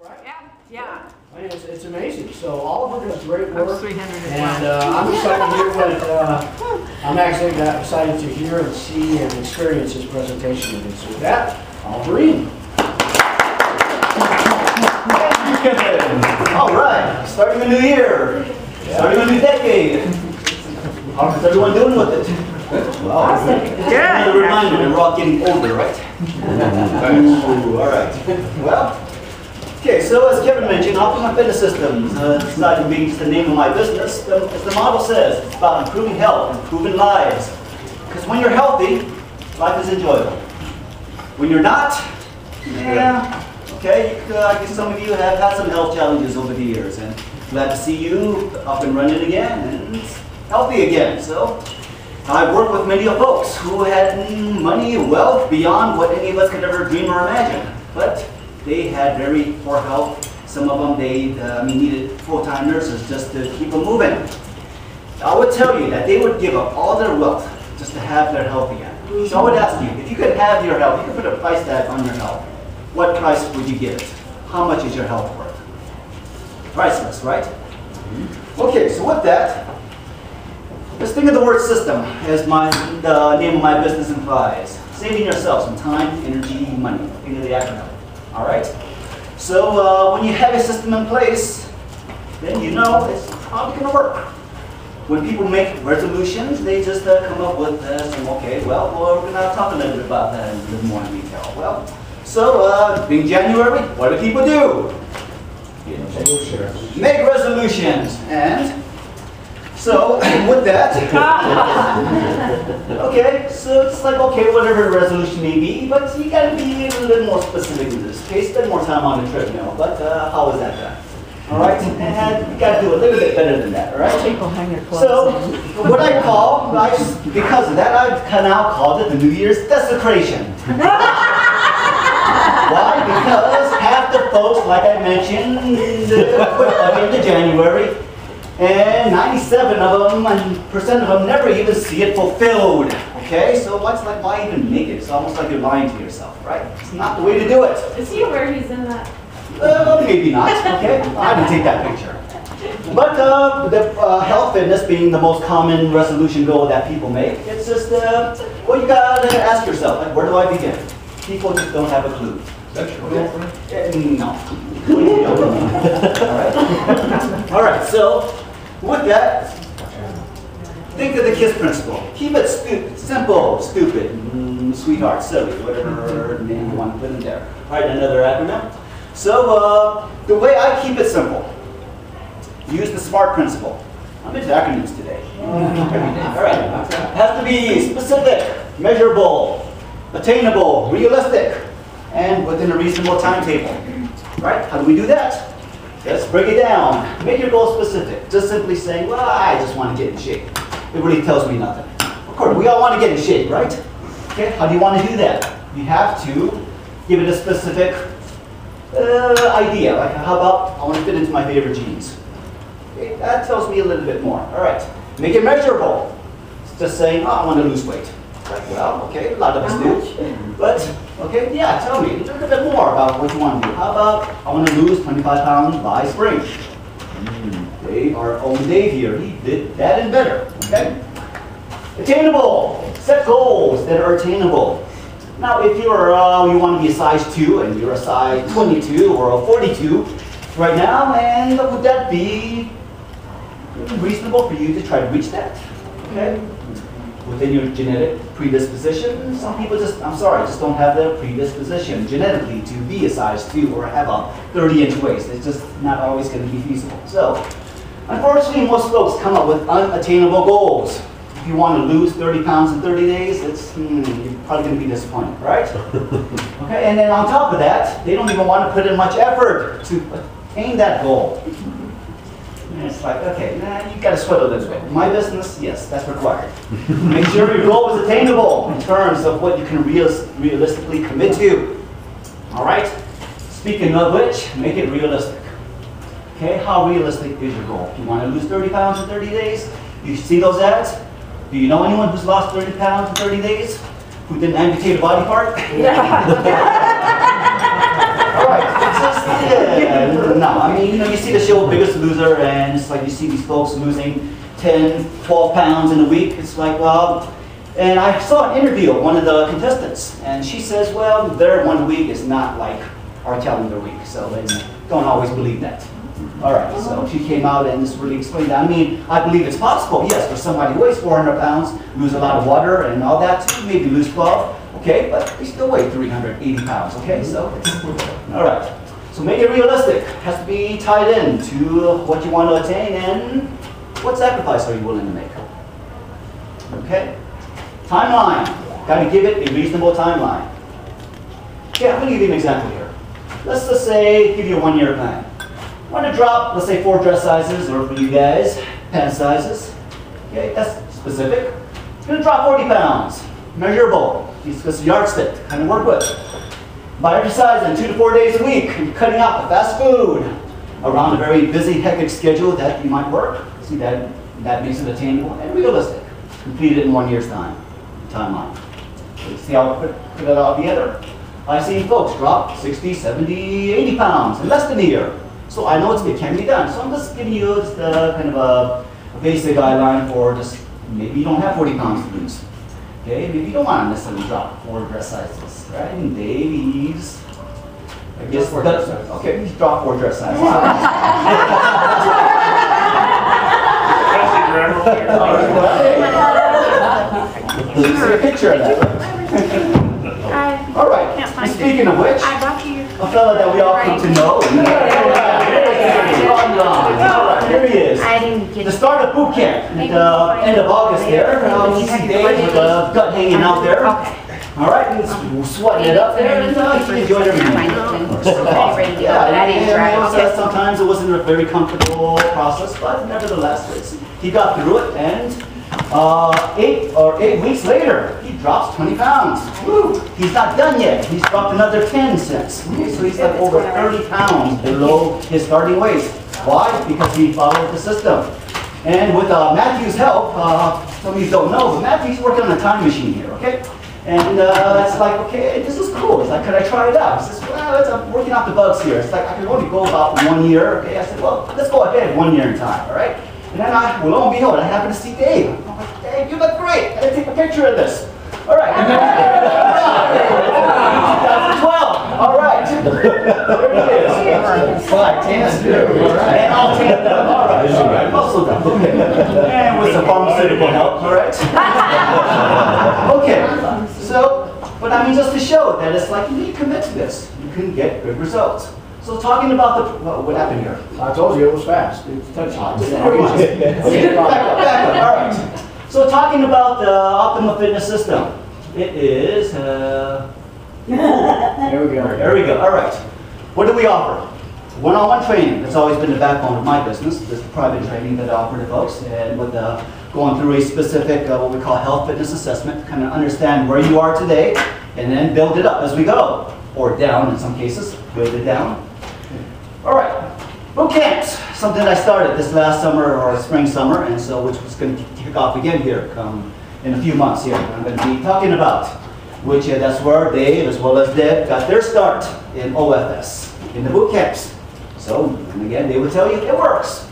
right? Yeah. I mean, it's amazing. So all of it is great work. 300 as and well. I'm excited to hear what, I'm actually excited to hear and see and experience his presentation. And so with that, Alvarine. All right, starting a new year, starting a new decade. How's everyone doing with it? Wow. Another reminder that we're all getting older, right? Ooh, all right. Well, okay, so as Kevin mentioned, Optimum Fitness Systems, aside from being just the name of my business, as the model says, it's about improving health, improving lives. Because when you're healthy, life is enjoyable. When you're not, yeah, okay, I guess some of you have had some health challenges over the years, and glad to see you up and running again and healthy again. So I've worked with many of folks who had money, wealth beyond what any of us could ever dream or imagine, but they had very poor health. Some of them, they needed full-time nurses just to keep them moving. I would tell you that they would give up all their wealth just to have their health again. So I would ask you, if you could have your health, you could put a price tag on your health, what price would you give it? How much is your health worth? Priceless, right? Okay, so with that, let's think of the word system as the name of my business implies. Saving yourself some time, energy, money. Think of the acronym. All right? So when you have a system in place, then you know it's probably going to work. When people make resolutions, they just come up with some, okay, well, we're going to talk a little bit about that in a little more in detail. Well, so being January, what do people do? Make resolutions. And so with that, okay, so it's like, okay, whatever the resolution may be, but you got to be a little more specific in this case. Spend more time on the treadmill, but how is that done? All right, and you got to do a little bit better than that, all right? People hang their clothes. So what I call, because of that, I've now called it the New Year's desecration. Why? Because half the folks, like I mentioned, quit by the January, and 97% of them never even see it fulfilled. Okay, so what's like, why even make it? It's almost like you're lying to yourself, right? It's not the way to do it. Is he aware he's in that? Maybe not. Okay, I didn't take that picture. But health fitness being the most common resolution goal that people make, it's just well, you gotta ask yourself, like, where do I begin? People just don't have a clue. That's your girlfriend? No. All right. All right. So with that, think of the KISS principle. Keep it simple, stupid, sweetheart, silly, whatever name you want to put in there. All right. Another acronym. So the way I keep it simple, use the SMART principle. I'm into acronyms today. All right. It has to be specific, measurable, attainable, realistic, and within a reasonable timetable. Right? How do we do that? Let's break it down. Make your goal specific. Just simply saying, well, I just want to get in shape. It really tells me nothing. Of course, we all want to get in shape, right? Okay, how do you want to do that? You have to give it a specific idea. Like, how about, I want to fit into my favorite jeans. Okay, that tells me a little bit more. All right. Make it measurable. It's just saying, oh, I want to lose weight. Like, well, okay, a lot of us do. But, okay, yeah, tell me a little bit more about what you want to do. How about, I want to lose 25 pounds by spring. Our own Dave here, he did that and better, okay? Attainable. Set goals that are attainable. Now, if you're, you want to be a size 2 and you're a size 22 or a 42 right now, and would that be reasonable for you to try to reach that? Okay? Within your genetic predisposition, some people just don't have the predisposition genetically to be a size 2 or have a 30-inch waist. It's just not always going to be feasible. So, unfortunately, most folks come up with unattainable goals. If you want to lose 30 pounds in 30 days, it's you're probably going to be disappointed, right? Okay, and then on top of that, they don't even want to put in much effort to attain that goal. And it's like, okay, nah, you've got to sweat a little bit. My business, yes, that's required. Make sure your goal is attainable in terms of what you can realistically commit to. All right? Speaking of which, make it realistic. Okay, how realistic is your goal? You want to lose 30 pounds in 30 days? You see those ads? Do you know anyone who's lost 30 pounds in 30 days? Who didn't amputate a body part? Yeah. All right. It's just, mean, you see the show Biggest Loser, and it's like you see these folks losing 10, 12 pounds in a week. It's like, well, and I saw an interview of one of the contestants, and she says, well, their 1 week is not like our calendar week, so don't always believe that. All right, so she came out and just really explained that. I mean, I believe it's possible, yes, for somebody who weighs 400 pounds, lose a lot of water and all that, maybe lose 12, okay, but they still weigh 380 pounds, okay, so all right. So make it realistic. Has to be tied in to what you want to attain and what sacrifice are you willing to make. Okay? Timeline. Got to give it a reasonable timeline. Okay, I'm going to give you an example here. Let's just say, give you a 1-year plan. Want to drop, let's say 4 dress sizes, or for you guys, pant sizes. Okay, that's specific. Going to drop 40 pounds. Measurable. It's a yardstick to kind of work with. By exercising 2 to 4 days a week, and cutting out the fast food around a very busy, hectic schedule that you might work. See, that makes it attainable and realistic. Complete it in 1 year's timeline. See how I put it all together? I've seen folks drop 60, 70, 80 pounds in less than a year. So I know it can be done. So I'm just giving you just kind of a basic guideline for just maybe you don't have 40 pounds to lose. Okay, maybe you don't want to necessarily drop 4 dress sizes, right? And Davies, I guess we're okay. Drop 4 dress sizes. Please see a picture of that. All right. And speaking of which, a fella that we all come to know. Here he is. The start of boot camp at the end of August there. You see Dave with the gut hanging out there. All right, he's sweating it up there, and he enjoyed everything. Yeah, sometimes it wasn't a very comfortable process, but nevertheless, he got through it, and 8 weeks later, he drops 20 pounds. Woo! He's not done yet. He's dropped another 10 since. Okay, so he's like over 30 pounds below his starting weight. Why? Because he followed the system. And with Matthew's help, some of you don't know, but Matthew's working on a time machine here, okay? And it's like, okay, this is cool. It's like, could I try it out? He says, well, I'm working out the bugs here. It's like, I can only go about 1 year. Okay, I said, well, let's go ahead 1 year in time, all right? And then lo and behold, I happen to see Dave. I'm like, Dave, you look great. I gotta take a picture of this. All right. 2012. All right. There it is. Fine, tan. All right. And all tanned up. All right. Muscled up. Okay. And with some pharmaceutical help. All right. Okay. So, but I mean, just to show that it's like you need to commit to this. You can get good results. So talking about what happened here? I told you it was fast. It's touchdown. Okay, back up. All right. So talking about the Optimal Fitness System. It is, There we go. there we go. All right. What do we offer? One-on-one training. That's always been the backbone of my business. This private training that I offer to folks. And with going through a specific, what we call health fitness assessment, kind of understand where you are today, and then build it up as we go. Or down in some cases. Build it down. All right, boot camps, something I started this last summer or spring, summer, and so which was going to kick off again here in a few months here. I'm going to be talking about, which that's where Dave as well as Deb got their start in OFS, in the boot camps. So, and again, they will tell you it works.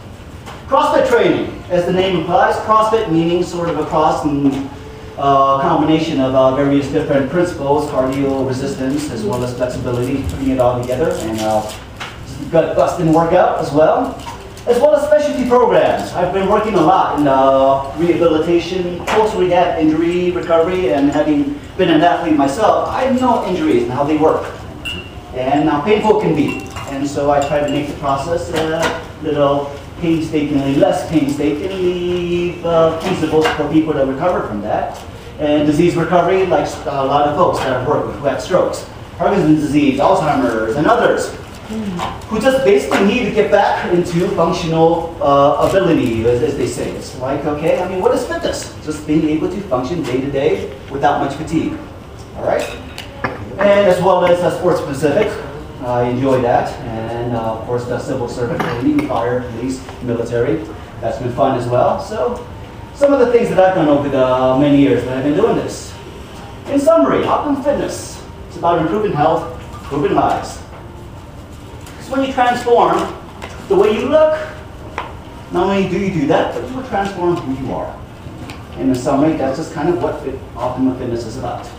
CrossFit training, as the name implies, CrossFit meaning sort of a cross and combination of various different principles, cardio resistance, as well as flexibility, putting it all together, and gut busting workout as well as specialty programs. I've been working a lot in rehabilitation, post-rehab injury recovery, and having been an athlete myself, I know injuries and how they work, and how painful it can be. And so I try to make the process a little less painstakingly feasible for people to recover from that. And disease recovery, like a lot of folks that I've worked with who have strokes, Parkinson's disease, Alzheimer's, and others, who just basically need to get back into functional ability, as they say. It's like, okay, I mean, what is fitness? Just being able to function day to day without much fatigue. All right? And as well as sports specific, I enjoy that. And of course, the civil service, training, fire, police, military. That's been fun as well. So, some of the things that I've done over the many years that I've been doing this. In summary, Optimum Fitness. It's about improving health, improving lives. When you transform the way you look, not only do you do that, but you will transform who you are. And in summary, that's just kind of what Optimum Fitness is about.